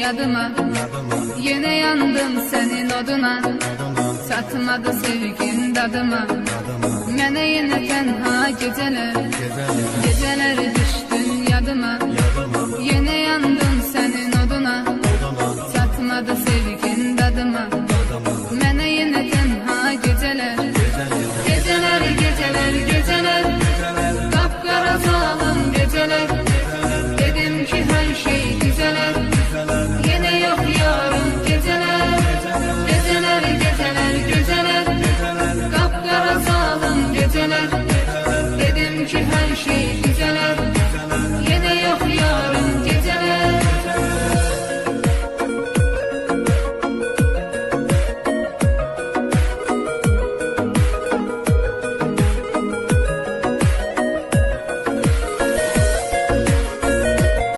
yadıma. Yine yandım senin oduna, çatmadı sevgin dadıma. Mene yine tenha geceler, geceler düştün yadıma. Yine yandım senin oduna, çatmadı sevgin dadıma. Mene yine tenha geceler, geceler, geceler, geceler, kapkara zalim geceler.